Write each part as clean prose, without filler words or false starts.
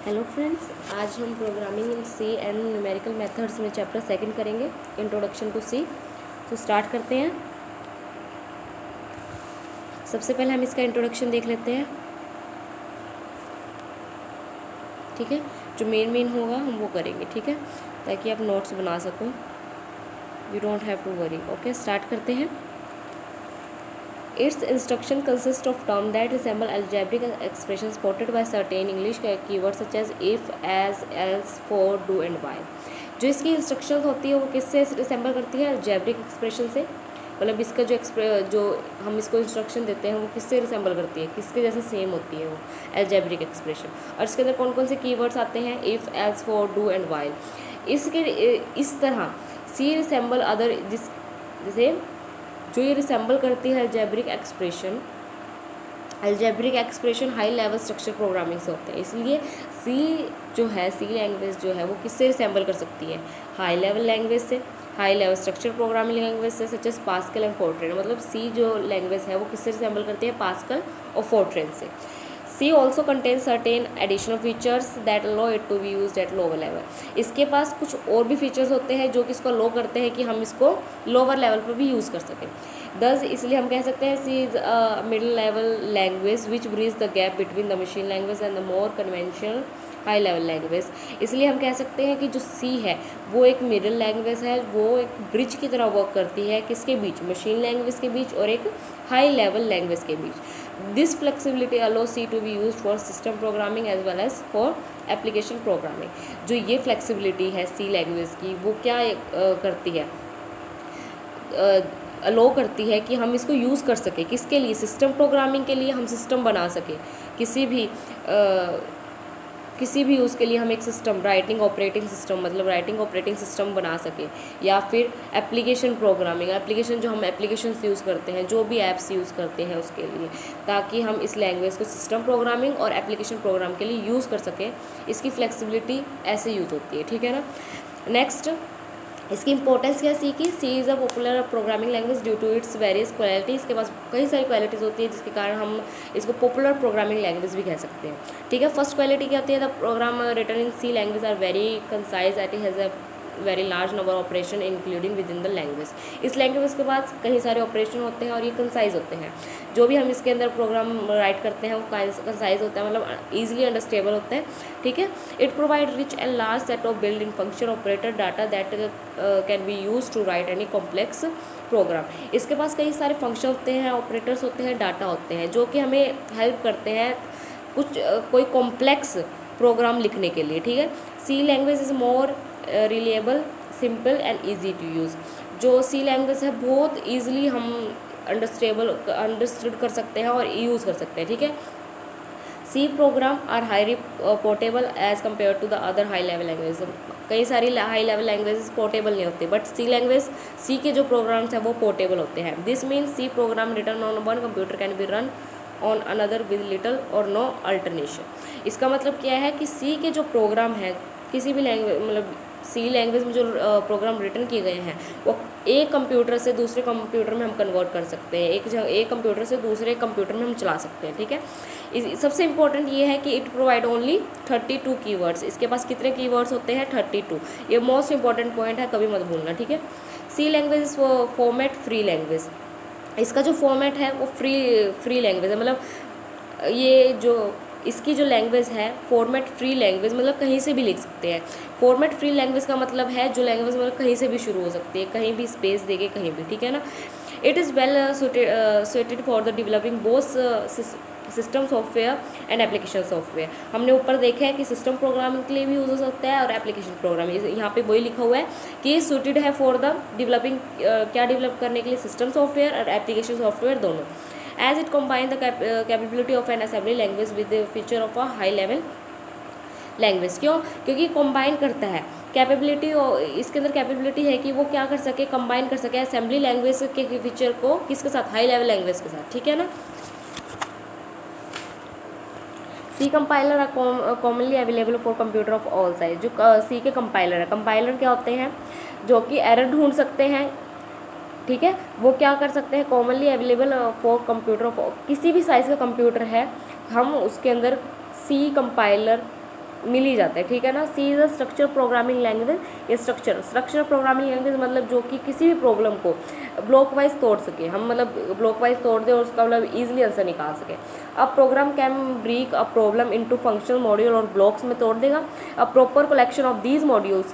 Hello friends, आज हम programming in C and numerical methods में चैप्टर सेकंड करेंगे, इंट्रोडक्शन टू सी। तो स्टार्ट करते हैं। सबसे पहले हम इसका इंट्रोडक्शन देख लेते हैं, ठीक है। जो मेन होगा हम वो करेंगे, ठीक है, ताकि आप नोट्स बना सको। You don't have to worry. Okay, start करते हैं। Its instruction consists of terms that resemble algebraic expressions supported by certain English keywords such as if, as, else, for, do and while। जो इसकी instruction होती है वो किससे resemble करती है? अलजेब्रिक एक्सप्रेशन से। मतलब इसका जो हम इसको इंस्ट्रक्शन देते हैं वो किससे रिसेंबल करती है, किसके जैसे सेम होती है वो अलजेब्रिक एक्सप्रेशन। और इसके अंदर कौन कौन से कीवर्ड्स आते हैं? If, as, for, do and while. इस तरह सी रिसेंबल अदर जैसे जो ये रिसेंबल करती है algebraic expression high level structure programming से होते हैं। इसलिए सी लैंग्वेज जो है वो किससे रिसेंबल कर सकती है? हाई लेवल लैंग्वेज से, high level structure programming language से such as Pascal and Fortran. मतलब सी जो लैंग्वेज है वो किससे रिसेंबल करती है? पास्कल और फोर्ट्रेन से। C also contains certain additional features that allow it to be used at lower level। इसके पास कुछ और भी फीचर्स होते हैं जो कि इसको अलो करते हैं कि हम इसको लोअर लेवल पर भी यूज़ कर सकें। दस इसलिए हम कह सकते हैं C is a middle level language which bridge the gap between the machine language and the more conventional high level language. इसलिए हम कह सकते हैं कि जो C है वो एक मिडिल लैंग्वेज है, वो एक ब्रिज की तरह वर्क करती है किसके बीच? मशीन लैंग्वेज के बीच और एक हाई लेवल लैंग्वेज के बीच। This flexibility allow C to be use for system programming as well as for application programming. जो ये फ्लेक्सिबिलिटी है सी लैंग्वेज की वो क्या करती है? अलो करती है कि हम इसको यूज़ कर सकें किसके लिए? सिस्टम प्रोग्रामिंग के लिए। हम सिस्टम बना सकें किसी भी उसके लिए हम एक सिस्टम राइटिंग ऑपरेटिंग सिस्टम बना सकें, या फिर एप्लीकेशन जो हम एप्लीकेशन यूज़ करते हैं, जो भी ऐप्स यूज़ करते हैं उसके लिए, ताकि हम इस लैंग्वेज को सिस्टम प्रोग्रामिंग और एप्लीकेशन प्रोग्राम के लिए यूज़ कर सकें। इसकी फ्लेक्सिबिलिटी ऐसे यूज़ होती है, ठीक है ना। नेक्स्ट, इसकी इंपॉर्टेंस क्या C is a popular programming language due to its various quality. इसके पास कई सारी क्वालिटीज़ होती है जिसके कारण हम इसको पॉपुलर प्रोग्रामिंग लैंग्वेज भी कह सकते हैं, ठीक है। फर्स्ट क्वालिटी क्या होती है? The program written in C language are very concise at has a very large number operation including within the language. इस लैंग्वेज के पास कई सारे ऑपरेशन होते हैं और ये कंसाइज होते हैं। जो भी हम इसके अंदर प्रोग्राम राइट करते हैं वो कंसाइज होता है, मतलब ईजिली अंडरस्टेबल होता है, ठीक है। It provide rich and large set of build in function operator data that can be use to write any complex program. इसके पास कई सारे फंक्शन होते हैं, ऑपरेटर्स होते हैं, डाटा होते हैं जो कि हमें हेल्प करते हैं कोई कॉम्प्लेक्स प्रोग्राम लिखने के लिए, ठीक है। C language is more reliable, simple and easy to use. जो सी लैंग्वेज है बहुत ईजिली हम अंडरस्टूड कर सकते हैं और यूज़ कर सकते हैं, ठीक है। C program are highly portable as compare to the other high level language. कई सारी हाई लेवल लैंग्वेजेस पोर्टेबल नहीं होती, बट सी के जो प्रोग्राम्स हैं वो पोर्टेबल होते हैं। This means C program written on one computer can be run on another with little or no alternation. इसका मतलब क्या है कि सी के जो प्रोग्राम है किसी भी लैंग्वेज, मतलब सी लैंग्वेज में जो प्रोग्राम रिटन किए गए हैं वो एक कंप्यूटर से दूसरे कंप्यूटर में हम कन्वर्ट कर सकते हैं, एक कंप्यूटर से दूसरे कंप्यूटर में हम चला सकते हैं, ठीक है। सबसे इंपॉर्टेंट ये है कि इट प्रोवाइड ओनली 32 कीवर्ड्स। इसके पास कितने कीवर्ड्स होते हैं? 32। ये मोस्ट इंपॉर्टेंट पॉइंट है, कभी मत भूलना, ठीक है। C language is format free language. इसका जो फॉर्मेट है वो फ्री लैंग्वेज है, मतलब ये जो इसकी जो लैंग्वेज है फॉर्मेट फ्री लैंग्वेज, मतलब कहीं से भी लिख सकते हैं। फॉर्मेट फ्री लैंग्वेज का मतलब है जो लैंग्वेज मतलब कहीं से भी शुरू हो सकती है, कहीं भी स्पेस देके कहीं भी, ठीक है ना। It is well suited for the developing both system software and application software. हमने ऊपर देखा है कि सिस्टम प्रोग्रामिंग के लिए भी यूज़ हो सकता है और एप्लीकेशन प्रोग्रामिंग, यहाँ पे वही लिखा हुआ है कि सुटेड है फॉर द डेवलपिंग, क्या डेवलप करने के लिए? सिस्टम सॉफ्टवेयर और एप्लीकेशन सॉफ्टवेयर दोनों। As it combines the capability of an assembly language with the feature of a high level language। क्यों? क्योंकि कंबाइन करता है कैपेबिलिटी, इसके अंदर कैपेबिलिटी है कि वो क्या कर सके? कंबाइन कर सके असेंबली लैंग्वेज के फीचर को किसके साथ? हाई लेवल लैंग्वेज के साथ, ठीक है ना। C compiler are commonly available for computer of all size. जो सी के कंपाइलर है, कंपाइलर क्या होते हैं? जो कि एरर ढूंढ सकते हैं, ठीक है। वो क्या कर सकते हैं? Commonly available for computer of किसी भी साइज़ का कंप्यूटर है, हम उसके अंदर सी कंपाइलर मिल ही जाता है, ठीक है ना। C is a structure programming language. ये स्ट्रक्चर प्रोग्रामिंग लैंग्वेज मतलब जो कि किसी भी प्रॉब्लम को ब्लॉक वाइज तोड़ सके, हम मतलब ब्लॉक वाइज तोड़ दें और उसका मतलब ईजिली आंसर निकाल सके। अब program can break a problem into functional module और ब्लॉक्स में तोड़ देगा। A proper collection of these modules,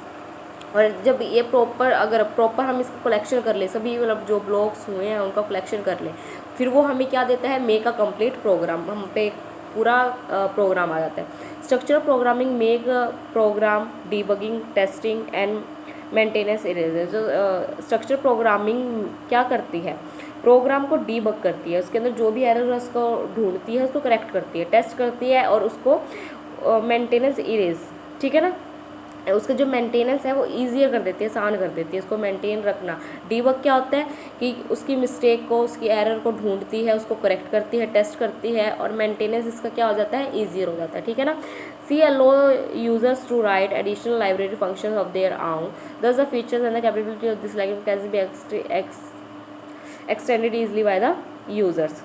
और जब ये अगर प्रॉपर हम इसको कलेक्शन कर ले, सभी मतलब जो ब्लॉक्स हुए हैं उनका कलेक्शन कर ले, फिर वो हमें क्या देता है, मेक अ कंप्लीट प्रोग्राम, हम पे पूरा प्रोग्राम आ जाता है। Structure programming make program debugging testing and maintenance easier. जो स्ट्रक्चर प्रोग्रामिंग क्या करती है, प्रोग्राम को डीबग करती है, उसके अंदर जो भी एरर है उसको ढूंढती है, उसको करेक्ट करती है, टेस्ट करती है और उसको मेंटेनेंस इरेज, ठीक है ना, उसका जो मेंटेनेंस है वो ईजियर कर देती है, आसान कर देती है उसको मेंटेन रखना। डीबग क्या होता है कि उसकी मिस्टेक को, उसकी एरर को ढूंढती है, उसको करेक्ट करती है, टेस्ट करती है, और मेंटेनेंस इसका क्या हो जाता है, ईजियर हो जाता है, ठीक है ना। C allow users to write additional library functions of their own, thus the features and the capability of this language can be extended easily by the users.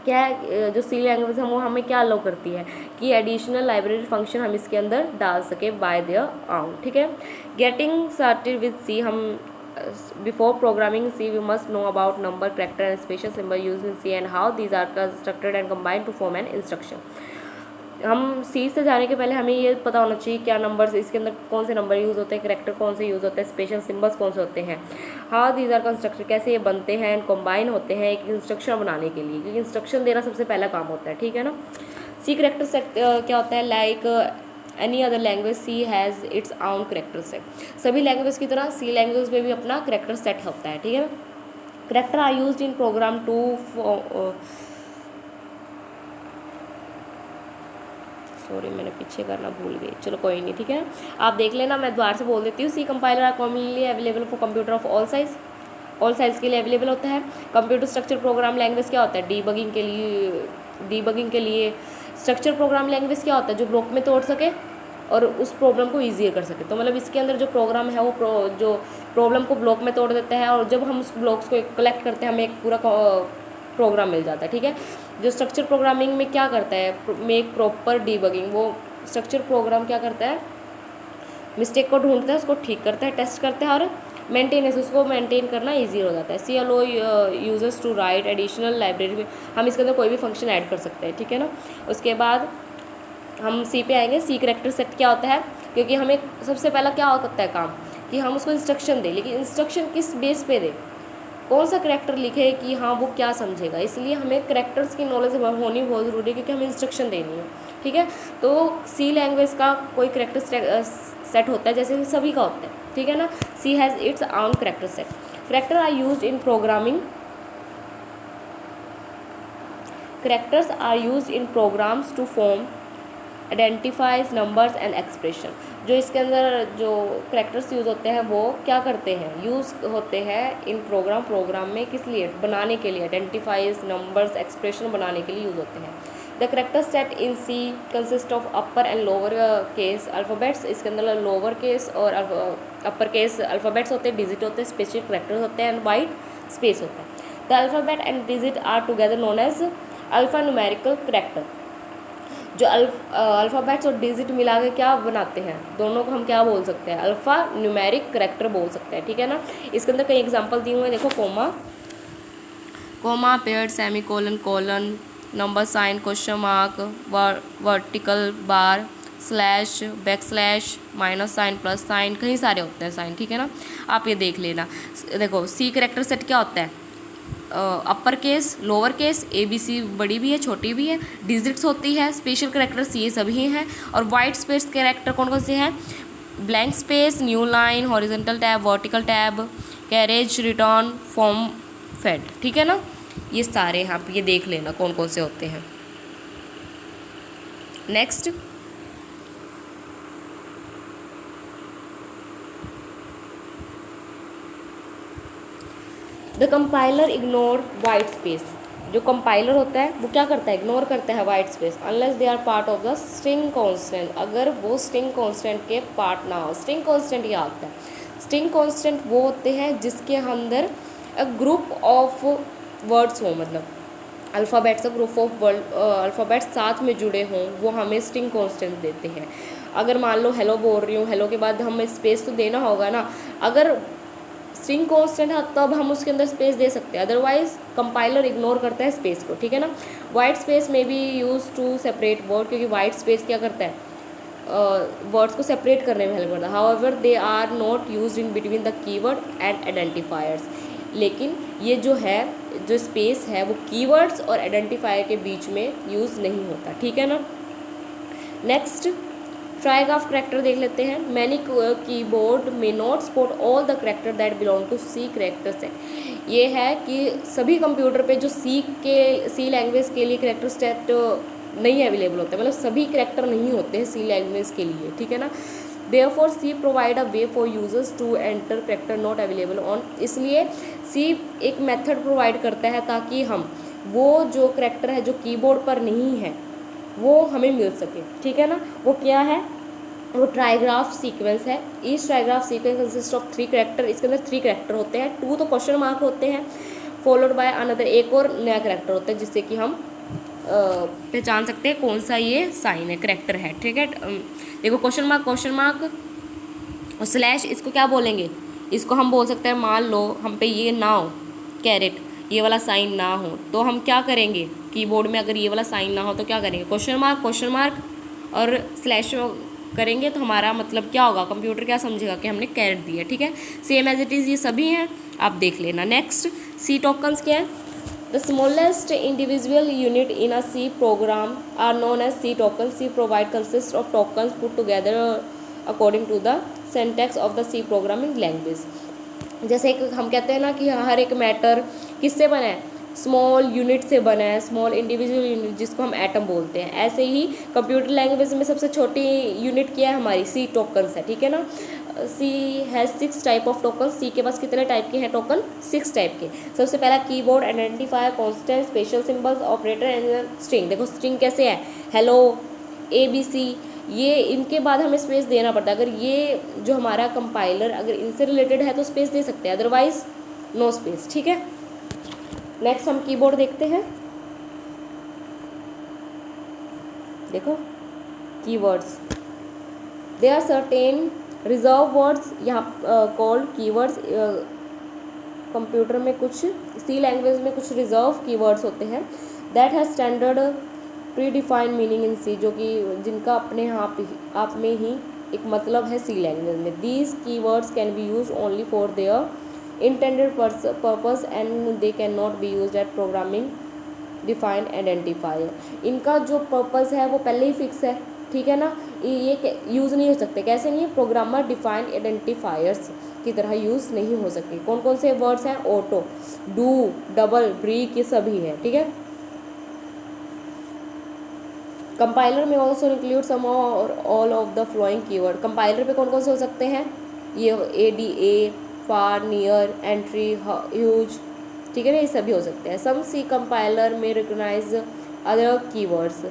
क्या है, जो सी लैंग्वेज है वो हमें क्या अलाउ करती है कि एडिशनल लाइब्रेरी फंक्शन हम इसके अंदर डाल सके बाय देयर आउन, ठीक है। गेटिंग स्टार्टेड विद सी, हम before programming C we must know about number, character and special symbol use in C and how these are constructed and combined to form an instruction. हम C से जाने के पहले हमें ये पता होना चाहिए क्या नंबर्स, इसके अंदर कौन से नंबर यूज़ होते हैं, करेक्टर कौन से यूज़ होते हैं, स्पेशल सिंबल्स कौन से होते हैं, हाउ दीज आर कंस्ट्रक्टेड, कैसे ये बनते हैं एंड कंबाइन होते हैं एक इंस्ट्रक्शन बनाने के लिए, क्योंकि इंस्ट्रक्शन देना सबसे पहला काम होता है, ठीक है ना। सी करेक्टर सेट क्या होता है, like any other language C has its own character set. सभी लैंग्वेज की तरह सी लैंग्वेज में भी अपना करेक्टर सेट होता है, ठीक है। Character are used in program to, sorry मैंने पीछे करना भूल गई, चलो कोई नहीं, ठीक है, आप देख लेना, मैं दोबारा से बोल देती हूँ। C compiler are commonly available for computer of all size के लिए अवेलेबल होता है। कंप्यूटर स्ट्रक्चर प्रोग्राम लैंग्वेज क्या होता है, डीबगिंग के लिए स्ट्रक्चर प्रोग्राम लैंग्वेज क्या होता है, जो ब्लॉक में तोड़ सके और उस प्रॉब्लम को ईजियर कर सके। तो मतलब इसके अंदर जो प्रोग्राम है वो जो प्रॉब्लम को ब्लॉक में तोड़ देता है, और जब हम उस ब्लॉक्स को कलेक्ट करते हैं हमें एक पूरा प्रोग्राम मिल जाता है, ठीक है। जो स्ट्रक्चर प्रोग्रामिंग में क्या करता है, मेक प्रॉपर डीबगिंग, वो स्ट्रक्चर प्रोग्राम क्या करता है, मिस्टेक को ढूंढता है, उसको ठीक करता है, टेस्ट करता है और मेंटेनेंस, उसको मेंटेन करना ईजी हो जाता है। C allow users to write additional library में, हम इसके अंदर कोई भी फंक्शन ऐड कर सकते हैं, ठीक है ना। उसके बाद हम सी पे आएंगे। सी करेक्टर सेट क्या होता है, क्योंकि हमें सबसे पहला क्या होता है काम कि हम उसको इंस्ट्रक्शन दें, लेकिन इंस्ट्रक्शन किस बेस पे दें, कौन सा करेक्टर लिखे कि हाँ वो क्या समझेगा, इसलिए हमें करेक्टर्स की नॉलेज होनी बहुत ज़रूरी है, क्योंकि हमें इंस्ट्रक्शन देनी है, ठीक है। तो सी लैंग्वेज का कोई करेक्टर सेट होता है जैसे सभी का होता है, ठीक है ना। C has its own character set. Character are used in programming, characters are used in programs to form identifies numbers and expression. जो इसके अंदर जो करेक्टर्स यूज़ होते हैं वो क्या करते हैं, यूज़ होते हैं इन प्रोग्राम में, किस लिए, बनाने के लिए, आइडेंटिफाइज नंबर्स एक्सप्रेशन बनाने के लिए यूज़ होते हैं। The character set in C consist of upper and lower case alphabets. इसके अंदर लोअर केस और अपर केस अल्फ़ाबेट्स होते हैं, डिजिट होते हैं, स्पेशल करेक्टर्स होते हैं एंड वाइट स्पेस होता है। The alphabet and digit are together known as alpha numerical character. जो अल्फ़ाबेट्स और डिजिट मिला के क्या बनाते हैं, दोनों को हम क्या बोल सकते हैं, अल्फ़ा न्यूमेरिक करेक्टर बोल सकते हैं, ठीक है ना। इसके अंदर कई एग्जांपल दिए हुए हैं, देखो comma paired, semicolon, number sign, question mark, vertical bar, slash, backslash, minus sign, plus sign, कई सारे होते हैं साइन, ठीक है ना। आप ये देख लेना। देखो सी करेक्टर सेट क्या होता है, upper case, lower case, ABC बड़ी भी है छोटी भी है, डिजिट्स होती है, स्पेशल करेक्टर्स ये सभी हैं, और वाइट स्पेस करेक्टर कौन कौन से हैं, blank space, new line, horizontal tab, vertical tab, carriage, return, form feed, ठीक है ना। ये सारे आप ये देख लेना कौन कौन से होते हैं। Next, the compiler ignore white space. जो कंपाइलर होता है वो क्या करता है, इग्नोर करता है white space, unless they are part of the string constant, अगर वो स्ट्रिंग कॉन्स्टेंट के पार्ट ना हो। स्ट्रिंग कॉन्स्टेंट क्या होता है, स्ट्रिंग कॉन्स्टेंट वो होते हैं जिसके अंदर अ ग्रुप ऑफ वर्ड्स हो, मतलब alphabets, group of word alphabets साथ में जुड़े हों, वो हमें स्ट्रिंग कांस्टेंट देते हैं। अगर मान लो हेलो बोल रही हूँ, हेलो के बाद हमें स्पेस तो देना होगा ना, अगर स्ट्रिंग कांस्टेंट है तब हम उसके अंदर स्पेस दे सकते हैं, अदरवाइज कंपाइलर इग्नोर करता है स्पेस को, ठीक है ना। White space may be use to separate word, क्योंकि वाइट स्पेस क्या करता है, वर्ड्स को सेपरेट करने में हेल्प करता है। However they are not used in between the keyword and identifiers, लेकिन ये जो है, जो स्पेस है वो कीवर्ड्स और आइडेंटिफायर के बीच में यूज़ नहीं होता, ठीक है ना। नेक्स्ट ट्राइग्राफ करेक्टर देख लेते हैं। Many keyboard may not support all the character that belong to C character set. ये है कि सभी कंप्यूटर पे जो सी लैंग्वेज के लिए करेक्टर सेट नहीं अवेलेबल होते, मतलब सभी करेक्टर नहीं होते हैं सी लैंग्वेज के लिए, ठीक है ना। Therefore C provide a way for users to enter character not available on, इसलिए सी एक मेथड प्रोवाइड करता है ताकि हम वो जो करेक्टर है जो कीबोर्ड पर नहीं है वो हमें मिल सके, ठीक है ना। वो क्या है, वो ट्राइग्राफ सीक्वेंस है। Each trigraph sequence consist of 3 character, इसके अंदर 3 करेक्टर होते हैं, 2 तो क्वेश्चन मार्क होते हैं, फॉलोड बाय अनदर, एक और नया करेक्टर होता है जिससे कि हम पहचान सकते हैं कौन सा ये साइन है, करेक्टर है, ठीक है। देखो क्वेश्चन मार्क और स्लैश, इसको क्या बोलेंगे, इसको हम बोल सकते हैं, मान लो हम पे ये ना हो कैरेट, ये वाला साइन ना हो तो हम क्या करेंगे, कीबोर्ड में अगर ये वाला साइन ना हो तो क्या करेंगे, क्वेश्चन मार्क और स्लैश करेंगे तो हमारा मतलब क्या होगा, कंप्यूटर क्या समझेगा कि हमने कैरेट दिया, ठीक है। सेम एज इट इज़ ये सभी हैं, आप देख लेना। नेक्स्ट सी टोकन्स क्या है, the smallest individual unit in a C program are known as C token. C provide consist of tokens put together according to the syntax of the C programming language. जैसे एक हम कहते हैं ना कि हर एक मैटर किससे बना है, स्मॉल यूनिट से बना है, स्मॉल इंडिविजुअल यूनिट जिसको हम एटम बोलते हैं। ऐसे ही कंप्यूटर लैंग्वेज में सबसे छोटी यूनिट क्या है हमारी, सी टोकन्स है, ठीक है ना। C has 6 type of token. सी के पास कितने टाइप के हैं टोकन, 6 टाइप के। सबसे पहला keyboard, identifier, constant, special symbols, operator and string. देखो स्ट्रिंग कैसे है, हेलो, ABC, ये इनके बाद हमें स्पेस देना पड़ता है। अगर ये जो हमारा कंपाइलर अगर इनसे रिलेटेड है तो स्पेस दे सकते हैं, अदरवाइज नो स्पेस, ठीक है। नेक्स्ट हम कीबोर्ड देखते हैं। देखो keywords, they are certain reserve words, यहाँ कॉल्ड कीवर्ड्स। कंप्यूटर में कुछ, सी लैंग्वेज में कुछ रिजर्व कीवर्ड्स होते हैं, that has standard predefined meaning in C, जो कि जिनका अपने आप में ही एक मतलब है सी लैंग्वेज में। These keywords can be use only for their intended purpose and they can not be use at programming defined identifier. इनका जो पर्पस है वो पहले ही फिक्स है, ठीक है ना, ये यूज़ नहीं हो सकते। कैसे नहीं, प्रोग्रामर डिफाइंड आइडेंटिफायर्स की तरह यूज़ नहीं हो सकते। कौन कौन से वर्ड्स हैं, ऑटो, डू, डबल, ब्रेक, ये सभी है, ठीक है। कंपाइलर में ऑल्सो इंक्लूड सम और all of the following keyword. Compiler पे कौन कौन से हो सकते हैं, ये ADA, far, near, entry, huge, ठीक है ना, ये सभी हो सकते हैं। सम सी कंपाइलर में रिकोगनाइज अदर कीवर्ड्स,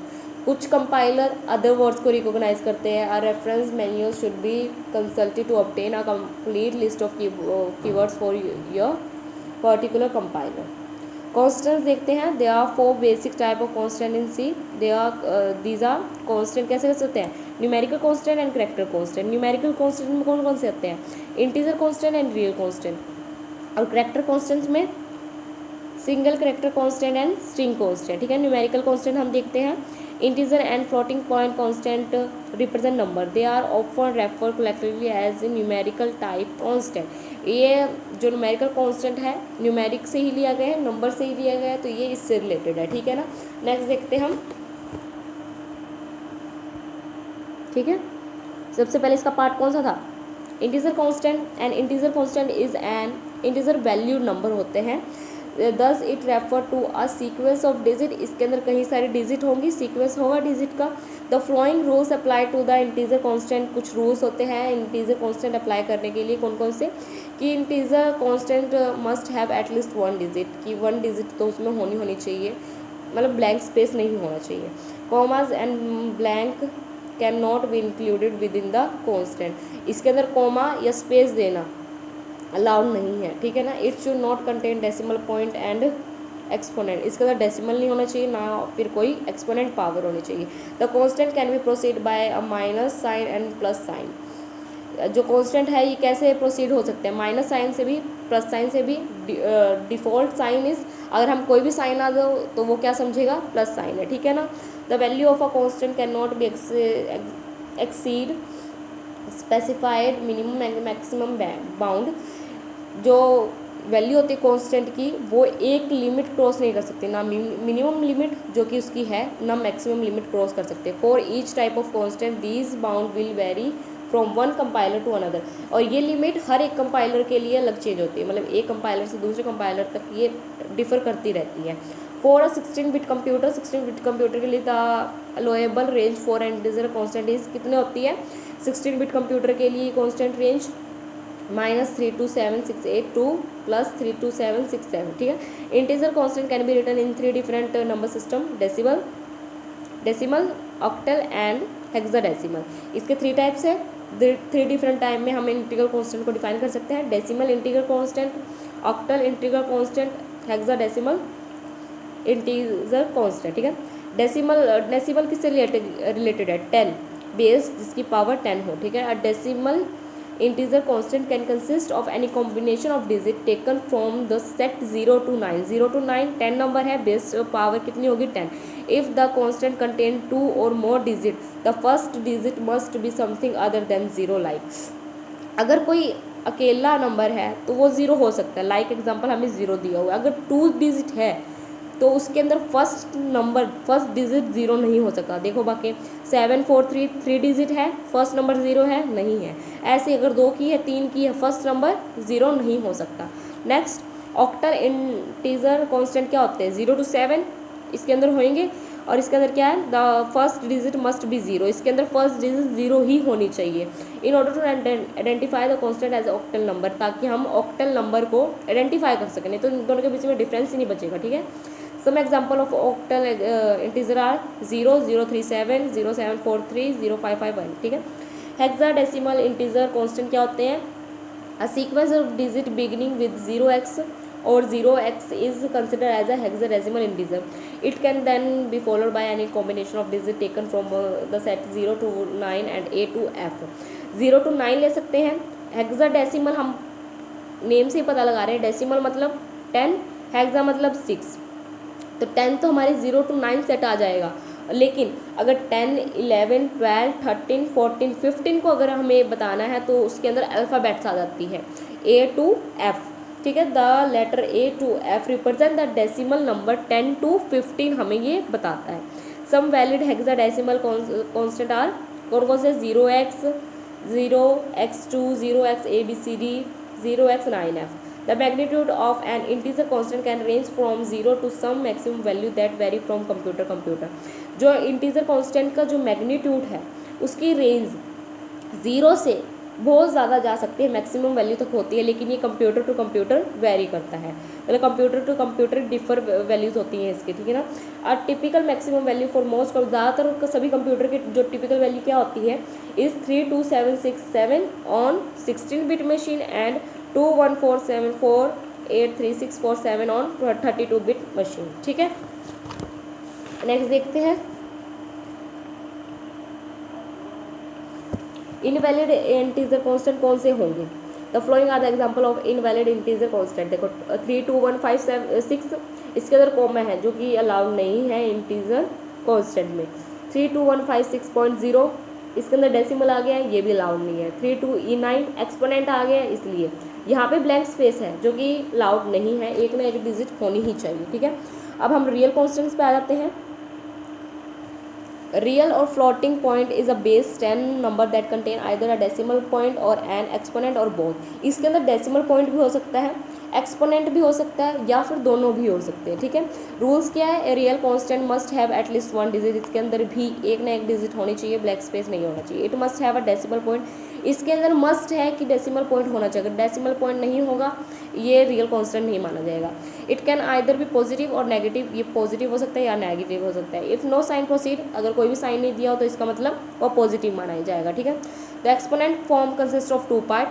कुछ कंपाइलर अदर वर्ड्स को रिकोगनाइज करते हैं। A reference manual should be consulted to obtain a complete list of keywords for your particular compiler. Constants देखते हैं, they are 4 basic type of constant in C. These are constant कैसे कैसे होते हैं, numerical constant and character constant. Numerical constant में कौन कौन से होते हैं, integer constant and real constant. और करेक्टर कॉन्स्टेंट में single character constant and string constant, ठीक है। न्यूमेरिकल कॉन्स्टेंट हम देखते हैं, integer and floating point constant represent number, they are often refer collectively as numerical type constant. ये जो numerical constant है न्यूमेरिक से ही लिया गया है, नंबर से ही लिया गया है, तो ये इससे रिलेटेड है, ठीक है ना। नेक्स्ट देखते हैं हम, ठीक है। सबसे पहले इसका पार्ट कौन सा था, integer constant. And integer constant is an integer value number होते हैं, thus it refer to a sequence of digit. इसके अंदर कहीं सारी डिजिट होंगी, सीक्वेंस होगा डिजिट का। The following rules apply to the integer constant, कुछ रूल्स होते हैं इंटीजर कांस्टेंट अप्लाई करने के लिए। कौन कौन से, कि integer constant must have at least 1 digit, कि 1 डिजिट तो उसमें होनी चाहिए, मतलब ब्लैंक स्पेस नहीं होना चाहिए। Commas and blank can not be included with in the constant. इसके अंदर कॉमा या स्पेस देना अलाउड नहीं है, ठीक है ना। It should not contain decimal point and exponent, इसके अंदर डेसिमल नहीं होना चाहिए, ना फिर कोई एक्सपोनेंट पावर होनी चाहिए। The constant can be proceed by a minus sign and plus sign. जो कांस्टेंट है ये कैसे प्रोसीड हो सकते हैं, माइनस साइन से भी, प्लस साइन से भी। डिफ़ॉल्ट साइन इज, अगर हम कोई भी साइन आ दो तो वो क्या समझेगा, प्लस साइन है, ठीक है ना। The value of a constant can not be exceed specified minimum and maximum bound. जो वैल्यू होती है कांस्टेंट की वो एक लिमिट क्रॉस नहीं कर सकती, ना मिनिमम लिमिट जो कि उसकी है, ना मैक्सिमम लिमिट क्रॉस कर सकते। For each type of constant these bound will vary from one compiler to another. और ये लिमिट हर एक कंपाइलर के लिए अलग चेंज होती है, मतलब एक कंपाइलर से दूसरे कंपाइलर तक ये डिफर करती रहती है। For a 16 bit computer, 16 bit computer के लिए the allowable range for an integer constant is कितने होती है, 16 बिट कंप्यूटर के लिए कांस्टेंट रेंज -32768 टू +32767, ठीक है। Integer constant can be written in 3 different number system, decimal, octal and hexadecimal. इसके 3 टाइप्स है। 3 डिफरेंट टाइप में हम इंटीग्रल कांस्टेंट को डिफाइन कर सकते हैं, decimal integral constant, octal integral constant, hexadecimal integer constant, ठीक है। डेसिमल किससे रिलेटेड है, 10 बेस जिसकी पावर 10 हो, ठीक है। A decimal integer constant can consist of any combination of digit taken from the set 0 to 9। 0 to 9 10 number है, base power कितनी होगी, 10। If the constant contain 2 or more digit, the first digit must be something other than 0। Like अगर कोई अकेला number है तो वो 0 हो सकता है, लाइक एग्जांपल हमें 0 दिया हुआ है। अगर 2 डिजिट है तो उसके अंदर फर्स्ट डिजिट 0 नहीं हो सकता। देखो बाकी 743 3 डिजिट है, फर्स्ट नंबर 0 है, नहीं है। ऐसे अगर 2 की है, 3 की है, फर्स्ट नंबर 0 नहीं हो सकता। नेक्स्ट ऑक्टल इंटीजर कांस्टेंट क्या होते हैं, 0 to 7 इसके अंदर होंगे, और इसके अंदर क्या है, the first digit must be 0, इसके अंदर फर्स्ट डिजिट 0 ही होनी चाहिए। In order to identify the constant as octal number, ताकि हम ऑक्टल नंबर को आइडेंटिफाई कर सकें, नहीं तो इन दोनों के बीच में डिफरेंस ही नहीं बचेगा, ठीक है। Some example of octal integer are 0 037 0743 0551, ठीक है। हेक्साडेसिमल इंटीजर कांस्टेंट क्या होते हैं, a sequence of digit beginning with 0x और 0x is consider as a hexadecimal integer. It can then be followed by any combination of digit taken from the set 0 to 9 and A to F। 0 to 9 ले सकते हैं। Hexadecimal हम name से ही पता लगा रहे हैं, डेसिमल मतलब 10, हेक्सा मतलब 6, तो 10 तो हमारे 0 to 9 सेट आ जाएगा। लेकिन अगर 10, 11, 12, 13, 14, 15 को अगर हमें बताना है तो उसके अंदर अल्फ़ाबेट्स आ जाती है A to F, ठीक है। The letter A to F represent the decimal number 10 to 15 हमें ये बताता है। Some valid hexadecimal constant are कौन से, 0x, 0x2, 0x ABCD, 0x 9F। The magnitude of an integer constant can range from 0 to some maximum value that vary from computer computer। जो integer constant का जो magnitude है उसकी range 0 से बहुत ज़्यादा जा सकती है, मैक्सिमम वैल्यू तक होती है, लेकिन ये कंप्यूटर टू कंप्यूटर वेरी करता है, मतलब computer to computer differ values होती हैं इसकी, ठीक है ना। और typical maximum value for most, ज़्यादातर सभी कंप्यूटर की जो टिपिकल वैल्यू क्या होती है is 32767 on 16-bit machine and 21474 83647 on 32-bit machine, ठीक है। नेक्स्ट देखते हैं इनवैलिड इंटीजर कांस्टेंट कौन से होंगे। The following are the example of invalid integer constant. देखो 32156 इसके अंदर कॉमा है जो कि अलाउड नहीं है इंटीजर कांस्टेंट में। 32156.0 इसके अंदर डेसिमल आ गया है, ये भी अलाउड नहीं है। 32E9 एक्सपोनेंट आ गया है, इसलिए यहाँ पे ब्लैंक स्पेस है जो कि अलाउड नहीं है, एक ना एक डिजिट होनी ही चाहिए, ठीक है। अब हम रियल कांस्टेंट्स पे आ जाते हैं। रियल और floating point is a base 10 number that contain either a decimal point और एन एक्सपोनेंट और बोथ। इसके अंदर डेसिमल पॉइंट भी हो सकता है, एक्सपोनेंट भी हो सकता है, या फिर दोनों भी हो सकते हैं, ठीक है। रूल्स क्या है, real constant must have at least 1 digit, इसके अंदर भी एक ना एक डिजिट होनी चाहिए, ब्लैंक स्पेस नहीं होना चाहिए। It must have a decimal point, इसके अंदर मस्ट है कि डेसिमल पॉइंट होना चाहिए, अगर डेसिमल पॉइंट नहीं होगा ये रियल कांस्टेंट नहीं माना जाएगा। इट कैन आइदर भी पॉजिटिव और नेगेटिव, ये पॉजिटिव हो सकता है या नेगेटिव हो सकता है। इफ़ नो साइन प्रोसीड, अगर कोई भी साइन नहीं दिया हो तो इसका मतलब वो पॉजिटिव माना जाएगा, ठीक है। The exponent form consist of 2 part.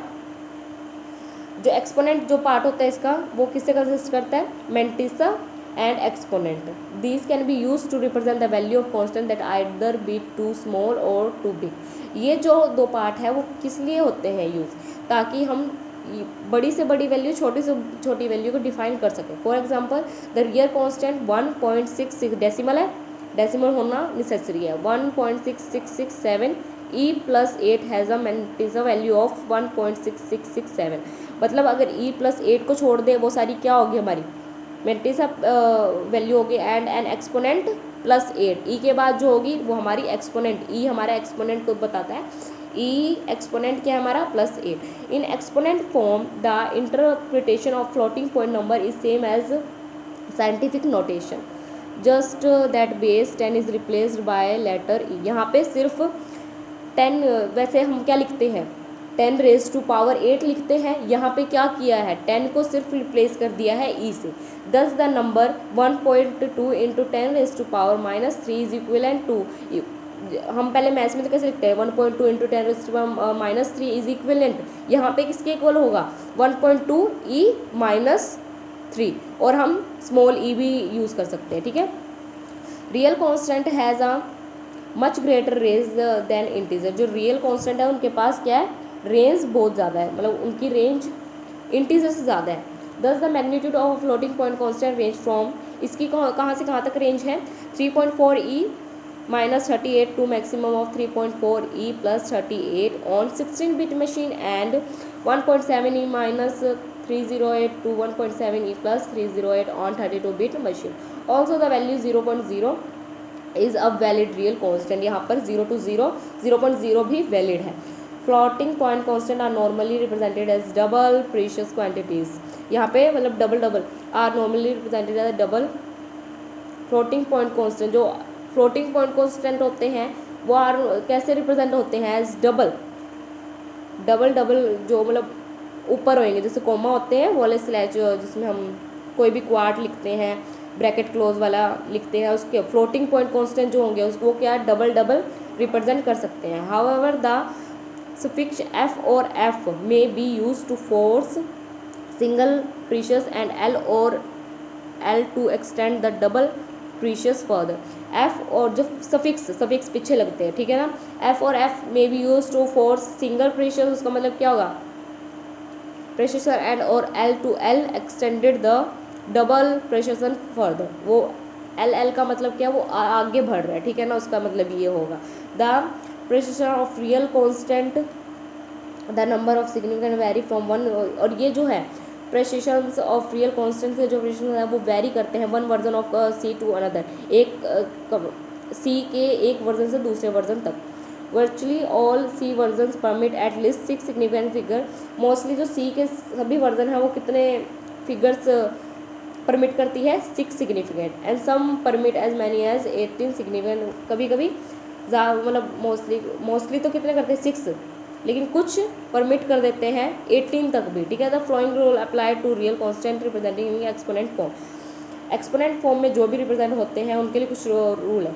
जो एक्सपोनेंट जो पार्ट होता है इसका वो किससे कंसिस्ट करता है, mantissa and exponent. These can be used to represent the value of constant that either be too small or too big. ये जो दो पार्ट है वो किस लिए होते हैं यूज़, ताकि हम बड़ी से बड़ी वैल्यू छोटी से छोटी वैल्यू को डिफाइन कर सकें. For example the real constant 1.66 decimal है, डेसिमल होना नेसेसरी है. 1.6667 e plus 8 has a mantissa value of 1.6667. मतलब अगर e प्लस 8 को छोड़ दे वो सारी क्या होगी हमारी मेंटिसा वैल्यू होगी. एंड एन एक्सपोनेंट प्लस 8, ई के बाद जो होगी वो हमारी एक्सपोनेंट, ई हमारा एक्सपोनेंट को बताता है. ई एक्सपोनेंट क्या है हमारा plus 8. In exponent form the interpretation of floating point number is same as scientific notation, just that base 10 is replaced by letter E. यहाँ पे सिर्फ 10, वैसे हम क्या लिखते हैं 10 रेज टू पावर 8 लिखते हैं. यहाँ पे क्या किया है 10 को सिर्फ रिप्लेस कर दिया है ई से. Thus the number 1.2 into 10 raise to power -3 is equivalent to, हम पहले मैथ्स में तो कैसे लिखते हैं 1.2 into 10 raise to power -3 is equivalent. यहाँ पे किसके इक्वल होगा 1.2 ई -3, और हम स्मॉल ई भी यूज़ कर सकते हैं. ठीक है. Real constant has a much greater range than integer. जो रियल कॉन्स्टेंट है उनके पास क्या है रेंज बहुत ज़्यादा है, मतलब उनकी रेंज इंटीजर से ज़्यादा है. Thus the magnitude of floating point constant range from, इसकी कहाँ से कहाँ तक रेंज है 3.4 E -38 to maximum of 3.4 E plus 38 on 16-bit machine and 1.7 E -308 to 1.7 E plus 308 on 32-bit machine. Also the value 0.0 is a valid real constant. यहाँ पर 0 to 0 0.0 भी valid है. Floating point constant are normally represented as double precious quantities. यहाँ पे मतलब double are normally represented as double floating point constant. जो floating point constant होते हैं वो आर कैसे रिप्रेजेंट होते हैं एज डबल जो मतलब ऊपर होंगे, जैसे कोमा होते हैं वो वाले स्लैश जिसमें हम कोई भी क्वार्ट लिखते हैं ब्रैकेट क्लोज वाला लिखते हैं, उसके फ्लोटिंग पॉइंट कांस्टेंट जो होंगे उसको क्या डबल रिप्रेजेंट कर सकते हैं. However the suffix f or f may be used to force single precious and l or l to extend the double precious further. f और जो सफिक्स पीछे लगते हैं, ठीक है ना. f और f may be used to force single precious, उसका मतलब क्या होगा precious and और l to l extended the double precious further. वो l का मतलब क्या वो आगे बढ़ रहा है, ठीक है ना, उसका मतलब ये होगा. The precision of real constant the number of significant vary from one, और ये जो है precisions of real constant के जो precision है वो वैरी करते हैं one version of c to another, एक c के एक वर्जन से दूसरे वर्जन तक. Virtually all c version permit at least 6 significant figure. Mostly जो c के सभी वर्जन हैं वो कितने फिगर्स परमिट करती है 6 significant. And some permit as many as 18 significant. कभी कभी मतलब मोस्टली तो कितने करते हैं 6, लेकिन कुछ परमिट कर देते हैं 18 तक भी, ठीक है. The following rule apply to real constant representing in exponent form. Exponent form में जो भी रिप्रेजेंट होते हैं उनके लिए कुछ रूल है.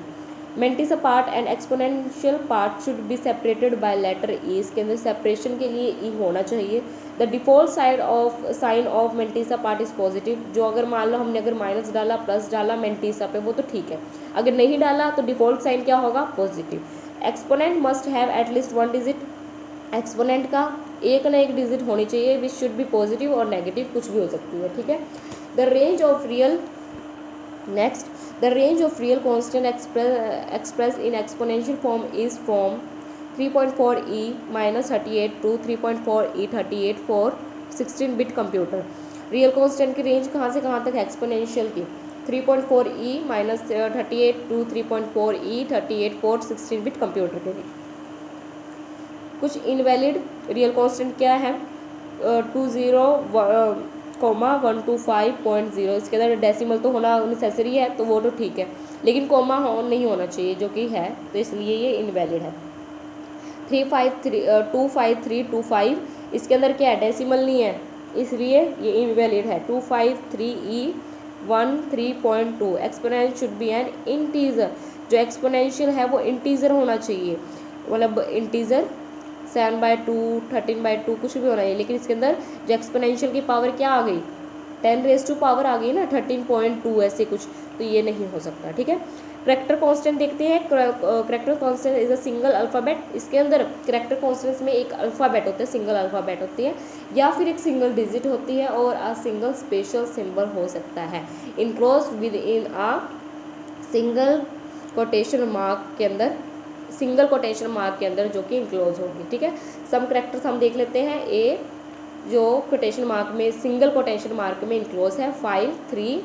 Mantissa part and exponential part should be separated by letter E. इसके अंदर सेपरेशन के लिए ई होना चाहिए. The default sign of mantissa part is positive. जो अगर मान लो हमने अगर माइनस डाला प्लस डाला मेंटिसा पे वो तो ठीक है, अगर नहीं डाला तो डिफ़ॉल्ट साइन क्या होगा positive. Exponent must have at least 1 digit. Exponent का एक ना एक डिजिट होनी चाहिए विच शुड बी पॉजिटिव और नेगेटिव, कुछ भी हो सकती है, ठीक है. The range of real next the range of real constant expressed in exponential form is from 3.4 e -38 to 3.4 e 38 for 16-bit computer. Real constant की रेंज कहाँ से कहाँ तक है एक्सपोनेंशियल की 3.4 e -38 to 3.4 e 38 for 16-bit computer के लिए. कुछ इनवैलिड रियल कांस्टेंट क्या है 125.0. इसके अंदर डेसिमल तो होना नेसेसरी है तो वो तो ठीक है, लेकिन कोमा नहीं होना चाहिए जो कि है, तो इसलिए ये इनवैलिड है. 25325 इसके अंदर क्या है डेसिमल नहीं है, इसलिए ये इनवैलिड है. 253E13.2 exponent should be N integer. जो एक्सपोनेंशियल है वो इंटीजर होना चाहिए, मतलब इंटीजर 7/2 13/2 कुछ भी होना है, लेकिन इसके अंदर जो एक्सपोनेंशियल की पावर क्या आ गई 10 आ गई ना, 13.2 ऐसे कुछ, तो ये नहीं हो सकता, ठीक है। करैक्टर कांस्टेंट देखते हैं। Character constant is a single alphabet. इसके अंदर करैक्टर कांस्टेंट्स में एक अल्फ़ाबेट होता है, सिंगल अल्फ़ाबेट होती है, या फिर एक सिंगल डिजिट होती है, और अ सिंगल स्पेशल सिंबल हो सकता है, enclosed with in a single quotation mark के अंदर, सिंगल कोटेशन मार्क के अंदर, जो कि इंक्लोज होगी, ठीक है। सम करैक्टर्स हम देख लेते हैं। ए जो कोटेशन मार्क में, सिंगल कोटेशन मार्क में इंक्लोज है, 5, 3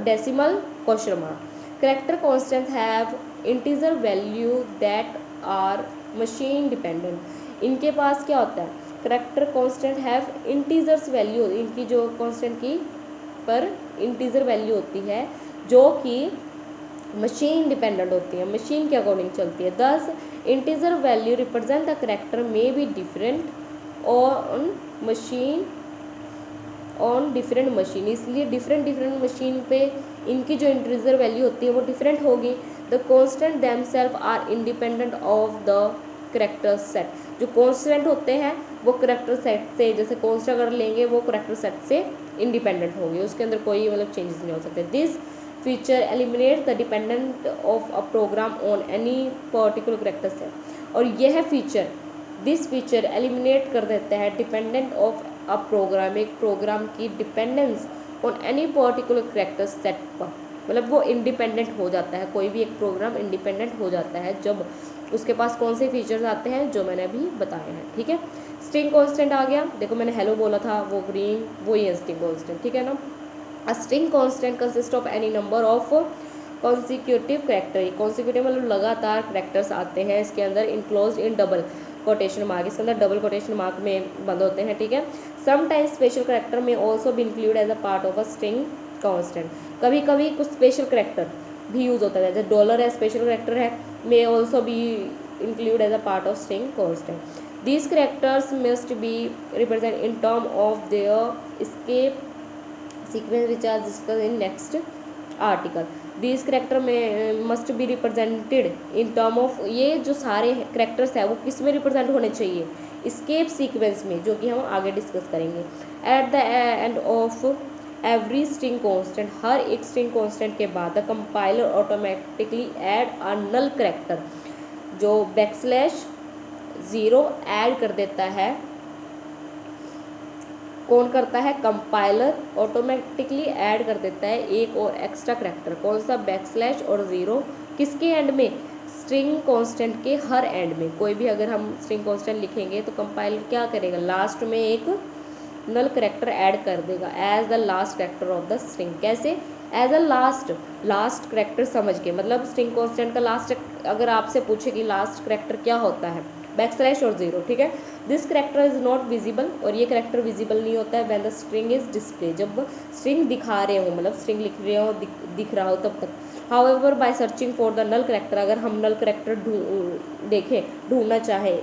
decimal question mark. Character constant have integer value that are machine dependent. इनके पास क्या होता है, character constant have integers value, इनकी जो कांस्टेंट की पर इंटीजर वैल्यू होती है, जो कि मशीन डिपेंडेंट होती है, मशीन के अकॉर्डिंग चलती है। दस integer value represent the character may be different on machine, on different machine, इसलिए डिफरेंट मशीन पे इनकी जो इंटीजर वैल्यू होती है वो डिफरेंट होगी। The constant themselves are independent of the character set. जो कॉन्स्टेंट होते हैं वो करैक्टर सेट से, जैसे कॉन्स्टेंट अगर लेंगे वो करैक्टर सेट से इंडिपेंडेंट होंगे, उसके अंदर कोई मतलब चेंजेस नहीं हो सकते। This feature eliminate the dependent of a program on any particular character set. और यह फीचर, दिस फीचर एलिमिनेट कर देता है डिपेंडेंट ऑफ अ प्रोग्राम, एक प्रोग्राम की dependence on any particular character set पर, मतलब वो इंडिपेंडेंट हो जाता है, कोई भी एक प्रोग्राम इंडिपेंडेंट हो जाता है जब उसके पास कौन से फीचर्स आते हैं जो मैंने अभी बताए हैं, ठीक है। स्ट्रिंग कांस्टेंट आ गया, देखो मैंने हेलो बोला था, वो ग्रीन वही है स्ट्रिंग कांस्टेंट, ठीक है ना। अ string constant consist of any number of consecutive character. Consecutive मतलब लगातार करैक्टर्स आते हैं इसके अंदर, enclose in double quotation mark, इसके अंदर डबल कोटेशन मार्क में बंद होते हैं, ठीक है। समटाइम्स स्पेशल करैक्टर में ऑल्सो भी include as a part of a string constant. कभी कभी कुछ स्पेशल करैक्टर भी यूज़ होता है, जैसे डॉलर है, स्पेशल करैक्टर है, may also be include as a part of string constant. These characters must be represented in terms of their escape sequence which are discussed in next article. These character में must be represented in term of, ये जो सारे characters है वो किस में represent होने चाहिए, escape sequence में, जो कि हम आगे डिस्कस करेंगे। At the end of every string constant, हर एक string constant के बाद the compiler automatically add a null character, जो \0 ऐड कर देता है। कौन करता है, कंपाइलर ऑटोमेटिकली ऐड कर देता है एक और एक्स्ट्रा करैक्टर, कौन सा, \, और 0, किसके एंड में, स्ट्रिंग कांस्टेंट के हर एंड में। कोई भी अगर हम स्ट्रिंग कांस्टेंट लिखेंगे तो कंपाइलर क्या करेगा, लास्ट में एक नल करैक्टर ऐड कर देगा as the last character of the string. कैसे, एज अ लास्ट करैक्टर समझ के, मतलब स्ट्रिंग कांस्टेंट का लास्ट, अगर आपसे पूछे कि लास्ट करैक्टर क्या होता है, \, और 0, ठीक है। This character is not visible, और ये करैक्टर विजिबल नहीं होता है when the string is display, जब स्ट्रिंग दिखा रहे हो, मतलब स्ट्रिंग लिख रहे हो, दिख रहा हो तब तक। However by searching for the null character, अगर हम नल करैक्टर ढूंढना चाहे,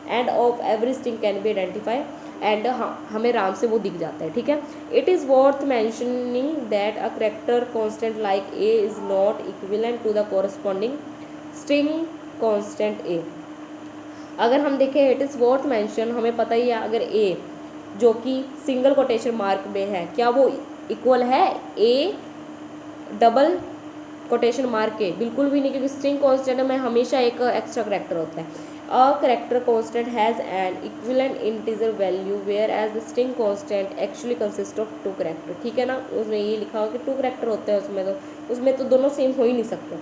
end of every string can be identify, and हमें आराम से वो दिख जाता है, ठीक है। It is worth mentioning that a character constant like A is not equivalent to the corresponding string constant A. अगर हम देखें, इट इज़ वर्थ मैंशन, हमें पता ही है, अगर ए जो कि सिंगल कोटेशन मार्क में है, क्या वो इक्वल है ए डबल कोटेशन मार्क के, बिल्कुल भी नहीं, क्योंकि स्ट्रिंग कांस्टेंट में हमेशा एक एक्स्ट्रा करैक्टर होता है। A character constant has an equivalent integer value whereas the string constant actually consist of 2 character, ठीक है ना। उसमें ये लिखा हो कि 2 करैक्टर होते हैं उसमें तो दोनों सेम हो ही नहीं सकते।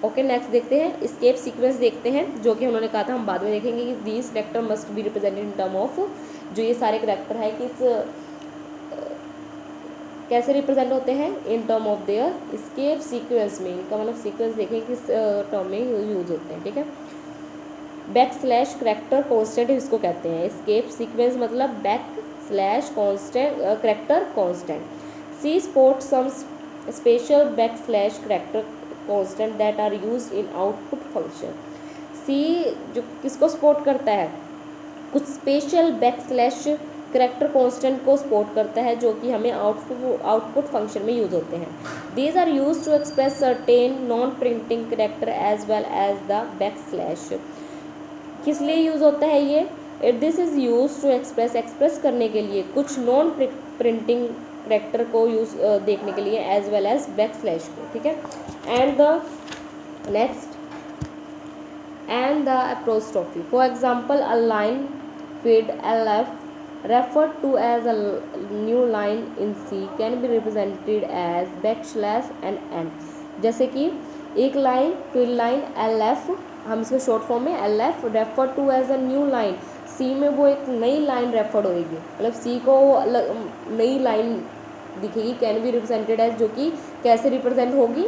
ओके, नेक्स्ट देखते हैं, एस्केप सीक्वेंस देखते हैं, जो कि उन्होंने कहा था हम बाद में देखेंगे कि these character must be represented in term of, जो ये सारे करैक्टर है किस कैसे रिप्रेजेंट होते हैं, इन term of their escape sequence में, इनका मतलब सीक्वेंस देखें किस टर्म में यूज होते हैं, ठीक है। \, करैक्टर कांस्टेंट इसको कहते हैं, एस्केप सीक्वेंस मतलब \, constant character constant. C support some special \, character constant that are used in output function. C जो किसको सपोर्ट करता है, कुछ स्पेशल \, करैक्टर कांस्टेंट को सपोर्ट करता है, जो कि हमें आउटपुट फंक्शन में यूज होते हैं। These are use to express certain non printing character as well as the \। किस लिए यूज होता है ये, it this is use to express करने के लिए, कुछ नॉन प्रिंटिंग करेक्टर को यूज देखने के लिए, एज वेल एज बैकस्लैश को, ठीक है। And the next and the apostrophe. For example, a line with lf referred to as a new line in C can be represented as backslash and n. जैसे कि एक line फिर line lf, हम इसको short form में lf refer to as a new line, C में वो एक नई लाइन रेफर्ड होएगी, मतलब C को नई लाइन दिखेगी, कैन बी रिप्रेजेंटेड एज, जो कि कैसे रिप्रेजेंट होगी,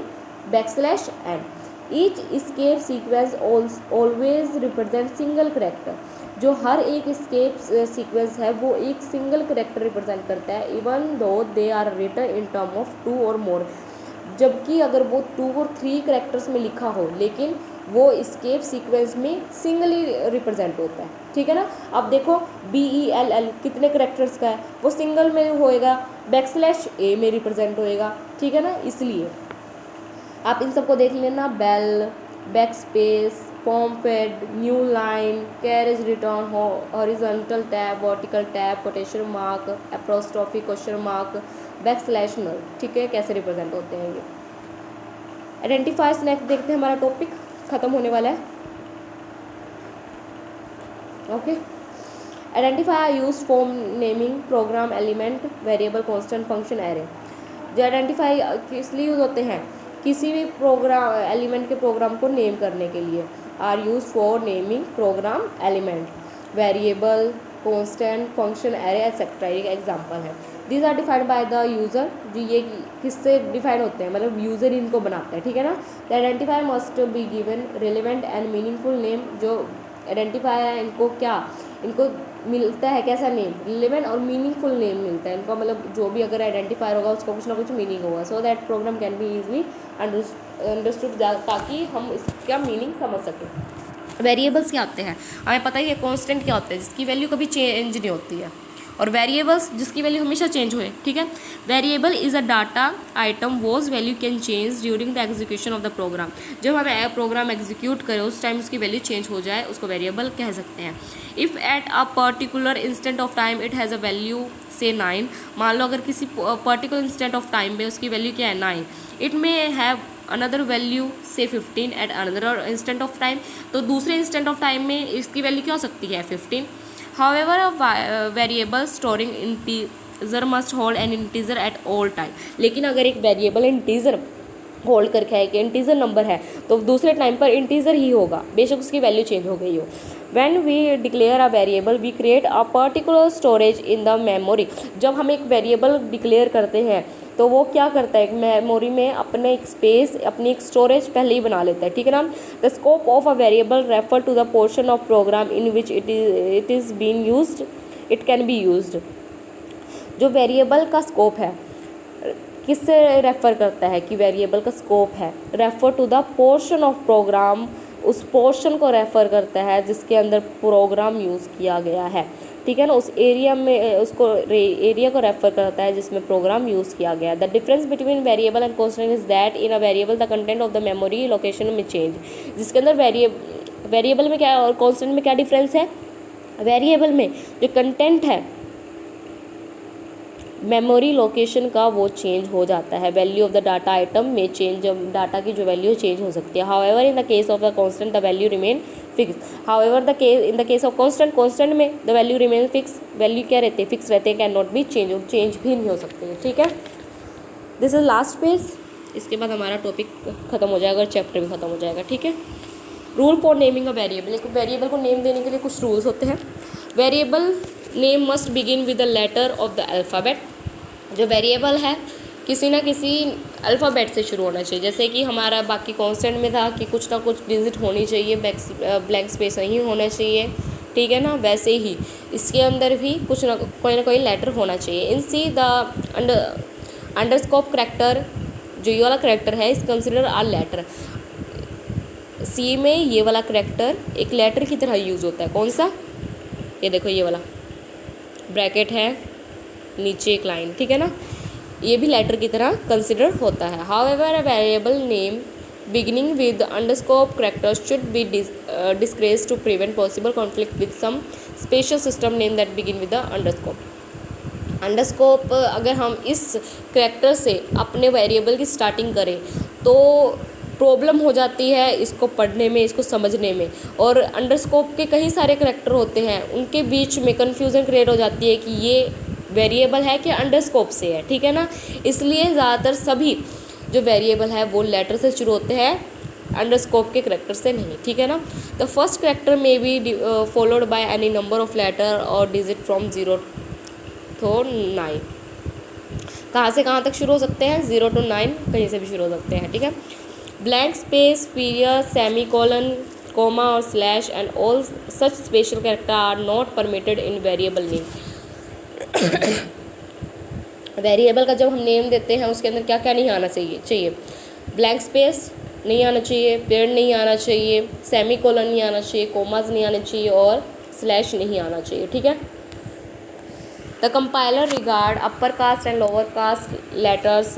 backslash N. Each escape sequence always represent single character, जो हर एक स्केप सीक्वेंस है वो एक सिंगल करेक्टर रिप्रेजेंट करता है, even though they are written in term of 2 और मोर, जबकि अगर वो 2 और 3 करेक्टर्स में लिखा हो लेकिन वो स्केप सीक्वेंस में सिंगली रिप्रेजेंट होता है, ठीक है ना। अब देखो BELL कितने करेक्टर्स का है, वो सिंगल में होएगा, बैकस्लैश ए में रिप्रेजेंट होएगा, ठीक है ना। इसलिए आप इन सबको देख लेना, bell, backspace, form feed, new line, carriage return, horizontal tab, vertical tab, quotation mark, apostrophe, question mark, backslash null, ठीक है, कैसे रिप्रेजेंट होते हैं ये। आइडेंटिफायर्स नेक्स्ट देखते हैं, हमारा टॉपिक खत्म होने वाला है, okay. Identifier use for naming program element, variable, constant, function, array. जो आइडेंटिफाई किस लिए यूज होते हैं, किसी भी प्रोग्राम एलिमेंट के प्रोग्राम को नेम करने के लिए, are use for naming program element, variable, constant, function, array etcetera, एक एग्जांपल है। These are defined by the user, जो ये किससे डिफाइन होते हैं, मतलब यूज़र इनको बनाता है, ठीक है ना। The identifier must be given relevant and meaningful name, जो आइडेंटिफायर है इनको क्या, इनको मिलता है कैसा नेम, रिलेवेंट और मीनिंगफुल नेम मिलता है इनको, मतलब जो भी अगर आइडेंटिफायर होगा उसका कुछ ना कुछ मीनिंग होगा, so that program can be easily understood, ताकि हम इसका मीनिंग समझ सकें। वेरिएबल्स क्या होते हैं, हमें पता ही है। कांस्टेंट क्या होता है, जिसकी वैल्यू कभी चेंज नहीं होती है, और वेरिएबल्स जिसकी वैल्यू हमेशा चेंज हुए, ठीक है। Variable is a data item whose value can change during the execution of the program, जब हम प्रोग्राम एग्जीक्यूट करें उस टाइम उसकी वैल्यू चेंज हो जाए उसको वेरिएबल कह सकते हैं। If at a particular instant of time it has a value से 9, मान लो अगर किसी पर्टिकुलर इंस्टेंट ऑफ टाइम में उसकी वैल्यू क्या है 9, it may have another value से 15 at another instant of time, तो दूसरे इंस्टेंट ऑफ टाइम में इसकी वैल्यू क्या हो सकती है 15। However, a variable storing integer must hold an integer at all time, लेकिन अगर एक वेरिएबल इंटीजर होल्ड करके है कि इंटीजर नंबर है तो दूसरे टाइम पर इंटीजर ही होगा, बेशक उसकी वैल्यू चेंज हो गई हो। When we declare a variable, we create a particular storage in the memory, जब हम एक वेरिएबल डिक्लेयर करते हैं तो वो क्या करता है, एक मेमोरी में अपने एक स्पेस, अपनी एक स्टोरेज पहले ही बना लेता है, ठीक है ना। The scope of a variable refer to the portion of program in which it is been used, it can be used. जो वेरिएबल का स्कोप है किससे रेफ़र करता है कि वेरिएबल का स्कोप है, refer to the portion of program, उस पोर्शन को रेफ़र करता है जिसके अंदर प्रोग्राम यूज़ किया गया है, ठीक है ना। उस एरिया में उसको एरिया को रेफ़र करता है जिसमें प्रोग्राम यूज़ किया गया। The difference between variable and constant is that in a variable the content of the memory location में चेंज, जिसके अंदर वेरिएबल में क्या और कांस्टेंट में क्या डिफरेंस है, वेरिएबल में जो कंटेंट है मेमोरी लोकेशन का वो चेंज हो जाता है, value of the data item में चेंज, डाटा की जो वैल्यू चेंज हो सकती है। However in the case of the constant the value remain fix, however in the case of constant में the value remain fix, value क्या रहते हैं, फिक्स रहते हैं, कैन नॉट बी चेंज, और चेंज भी नहीं हो सकते हैं, ठीक है। दिस इज लास्ट पेज, इसके बाद हमारा टॉपिक खत्म हो जाएगा और चैप्टर भी खत्म हो जाएगा, ठीक है। Rule for naming a variable, एक वेरिएबल को नेम देने के लिए कुछ रूल्स होते हैं। Variable name must begin with the letter of the alphabet, जो वेरिएबल है किसी ना किसी अल्फ़ाबेट से शुरू होना चाहिए, जैसे कि हमारा बाकी कांस्टेंट में था कि कुछ ना कुछ डिजिट होनी चाहिए, ब्लैंक स्पेस नहीं होना चाहिए, ठीक है ना। वैसे ही इसके अंदर भी कुछ ना कोई लेटर होना चाहिए। इन सी द अंडरस्कोप करैक्टर, जो ये वाला करैक्टर है इस कंसिडर आ लेटर, सी में ये वाला करैक्टर एक लेटर की तरह यूज़ होता है। कौन सा, ये देखो ये वाला ब्रैकेट है, नीचे एक लाइन, ठीक है ना, ये भी लेटर की तरह कंसिडर होता है। However a variable name beginning with underscore character should be discouraged to prevent possible conflict with some special system name that begin with the underscore. Underscore अगर हम इस करैक्टर से अपने वेरिएबल की स्टार्टिंग करें तो प्रॉब्लम हो जाती है इसको पढ़ने में, इसको समझने में। और अंडरस्कोप के कई सारे करैक्टर होते हैं, उनके बीच में कन्फ्यूज़न क्रिएट हो जाती है कि ये वेरिएबल है कि अंडरस्कोप से है, ठीक है ना। इसलिए ज़्यादातर सभी जो वेरिएबल है वो लेटर से शुरू होते हैं, अंडरस्कोप के करैक्टर से नहीं, ठीक है ना। The first character may be followed by any number of letter और डिजिट फ्रॉम 0 to 9। कहाँ से कहाँ तक शुरू हो सकते हैं? 0 to 9 कहीं से भी शुरू हो सकते हैं, ठीक है। Blank space, period, semicolon, comma और slash and all such special character are not permitted in variable name. Variable का जब हम नेम देते हैं उसके अंदर क्या क्या नहीं आना चाहिए? ब्लैंक स्पेस नहीं आना चाहिए, पीरियड नहीं आना चाहिए, सेमीकोलन नहीं आना चाहिए, कोमाज नहीं आने चाहिए और स्लैश नहीं आना चाहिए, ठीक है। The compiler regard upper caste and lower caste letters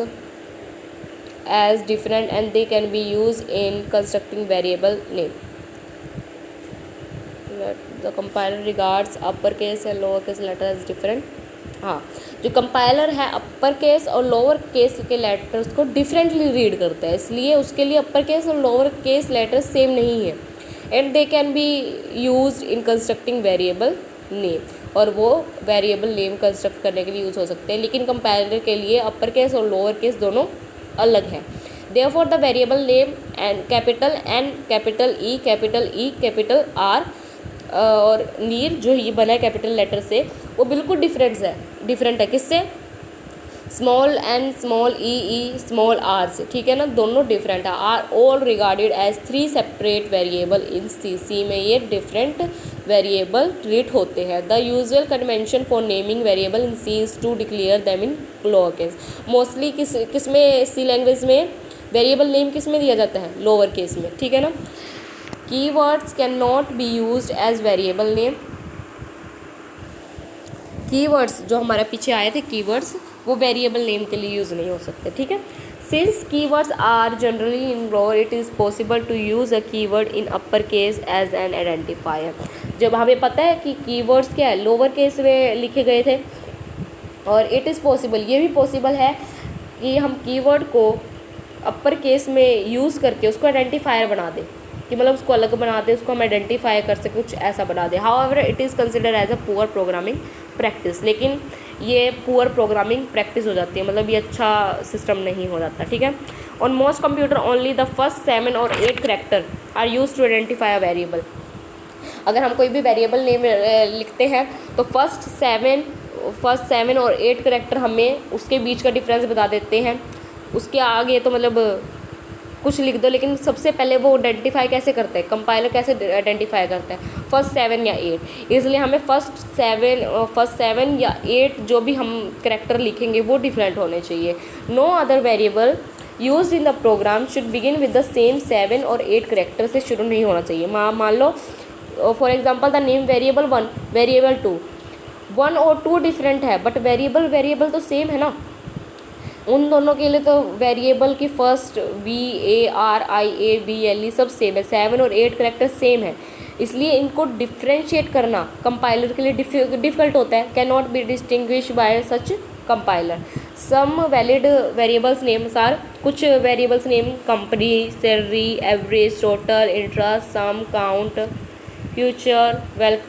as different and they can be used in constructing variable name. The compiler regards upper case and lower case letter as different। हाँ, जो compiler है upper case और lower case के letters को differently read करता है, इसलिए उसके लिए अपर केस और लोअर केस लेटर्स सेम नहीं है। And they can be used in constructing variable name, और वो वेरिएबल नेम कंस्ट्रक्ट करने के लिए यूज़ हो सकते हैं। लेकिन कंपाइलर के लिए अपर केस और लोअर केस दोनों अलग है। Therefore the variable name and capital N, capital E, capital R और नीर जो ये बना है कैपिटल लेटर से, वो बिल्कुल डिफरेंट है किससे? Small N, small E, small R से, ठीक है ना, दोनों डिफरेंट है। Are all regarded as 3 separate variable in C में ये डिफरेंट वेरिएबल ट्रीट होते हैं। The usual convention for naming variable in C is to declare them in lower case. Mostly किस में सी लैंग्वेज में वेरिएबल नेम किस में दिया जाता है? लोअर केस में, ठीक है ना। Keywords can not be used as variable name. Keywords जो हमारे पीछे आए थे कीवर्ड्स, वो वेरिएबल नेम के लिए यूज़ नहीं हो सकते, ठीक है। Since keywords are generally in lower it is possible to use a keyword in upper case as an identifier. जब हमें पता है कि कीवर्ड्स क्या है, लोअर केस में लिखे गए थे, और इट इज़ पॉसिबल, ये भी पॉसिबल है कि हम कीवर्ड को अपर केस में यूज़ करके उसको आइडेंटिफायर बना दें, कि मतलब उसको अलग बना दें, उसको हम आइडेंटिफाई कर सकें, कुछ ऐसा बना दें। However it is consider as a poor programming practice, लेकिन ये पुअर प्रोग्रामिंग प्रैक्टिस हो जाती है, मतलब ये अच्छा सिस्टम नहीं हो जाता, ठीक है। On most computer only the first 7 और 8 character are use to identify a variable. अगर हम कोई भी वेरिएबल नेम लिखते हैं तो फर्स्ट 7 और 8 करैक्टर हमें उसके बीच का डिफरेंस बता देते हैं। उसके आगे तो मतलब कुछ लिख दो, लेकिन सबसे पहले वो आइडेंटिफाई कैसे करते हैं, कंपाइलर कैसे आइडेंटिफाई करता है? फर्स्ट 7 या 8। इसलिए हमें फर्स्ट 7 या 8 जो भी हम करैक्टर लिखेंगे वो डिफरेंट होने चाहिए। No other variable used in the program should begin with the same 7 और 8 करैक्टर से शुरू नहीं होना चाहिए। मान लो for example the name variable 1, variable 2, 1 और 2 डिफरेंट है, बट वेरिएबल तो सेम है ना। उन दोनों के लिए तो वेरिएबल की फर्स्ट VARIABLE सब सेम है, 7 और 8 करैक्टर सेम है, इसलिए इनको डिफ्रेंशिएट करना कंपाइलर के लिए डिफ़िकल्ट होता है। Can not be distinguish by such compiler. Some valid variables names are, कुछ variables name company, salary, average, total, interest, sum, count, future, well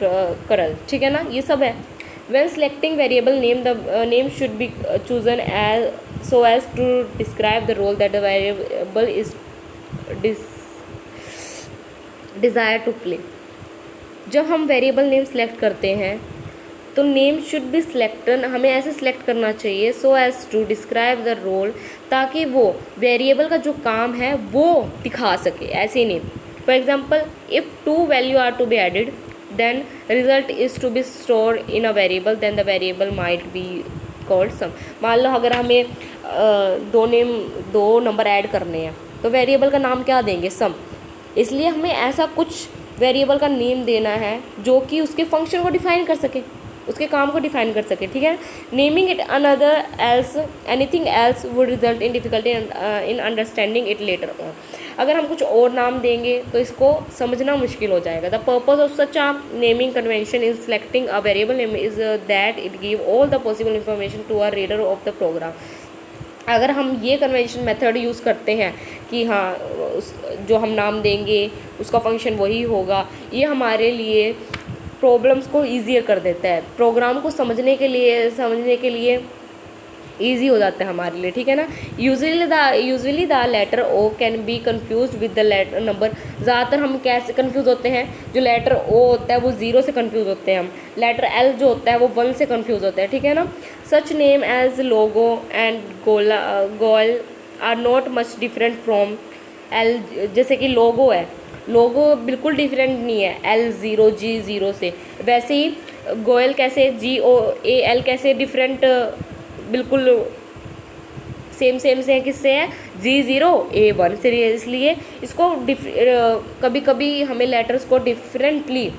curl, ठीक है ना, ये सब है। When selecting variable name, the name should be chosen so as to describe the role that the variable is desired to play। जब हम variable name select करते हैं तो नेम शुड बी सेलेक्टेड, हमें ऐसे सेलेक्ट करना चाहिए so as to describe the role, ताकि वो वेरिएबल का जो काम है वो दिखा सके, ऐसे name. For example if 2 value are to be added then result is to be stored in a variable, then the variable might be called sum। मान लो अगर हमें दो नंबर ऐड करने हैं तो वेरिएबल का नाम क्या देंगे? सम। इसलिए हमें ऐसा कुछ वेरिएबल का नेम देना है जो कि उसके फंक्शन को डिफाइन कर सके, उसके काम को डिफाइन कर सके, ठीक है। Naming it another else anything else would result in difficulty in understanding it later on. अगर हम कुछ और नाम देंगे तो इसको समझना मुश्किल हो जाएगा। The purpose of such a naming convention is selecting a variable name is that it give all the possible information to a reader of the program. अगर हम ये कन्वेंशन मेथड यूज़ करते हैं कि हाँ जो हम नाम देंगे उसका फंक्शन वही होगा, ये हमारे लिए प्रॉब्लम्स को ईजियर कर देता है, प्रोग्राम को समझने के लिए ईजी हो जाता है हमारे लिए, ठीक है ना। Usually the letter O can be confuse with the letter number. ज़्यादातर हम कैसे कन्फ्यूज़ होते हैं, जो लेटर ओ होता है वो 0 से कन्फ्यूज़ होते हैं हम, लेटर एल जो होता है वो 1 से कन्फ्यूज़ होता है, ठीक है ना। Such name as logo and goal are not much different from L. जैसे कि लोगो है, लोगो बिल्कुल डिफरेंट नहीं है L0 G0 से, वैसे ही गोयल कैसे GOAL कैसे डिफरेंट बिल्कुल सेम से है, किससे है G0A1 से। इसलिए इसको कभी कभी हमें लेटर्स को डिफरेंटली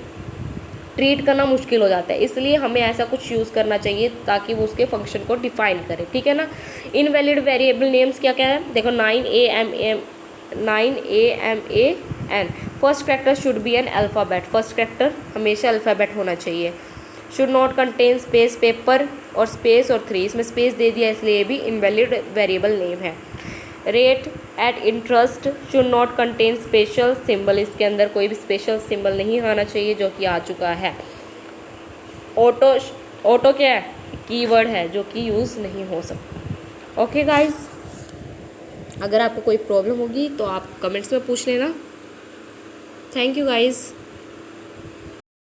ट्रीट करना मुश्किल हो जाता है, इसलिए हमें ऐसा कुछ यूज़ करना चाहिए ताकि वो उसके फंक्शन को डिफाइन करे, ठीक है ना। इनवैलिड वेरिएबल नेम्स क्या क्या है, देखो 9AMAN। First character should be an alphabet, first character हमेशा अल्फ़ाबेट होना चाहिए। Should not contain space, paper और स्पेस और 3, इसमें स्पेस दे दिया इसलिए भी इनवैलिड वेरिएबल नेम है। Rate at interest should not contain special symbol, इसके अंदर कोई भी स्पेशल सिंबल नहीं आना चाहिए जो कि आ चुका है। ऑटो क्या है, कीवर्ड है जो कि यूज़ नहीं हो सकता। ओके गाइस, अगर आपको कोई प्रॉब्लम होगी तो आप कमेंट्स में पूछ लेना। Thank you guys.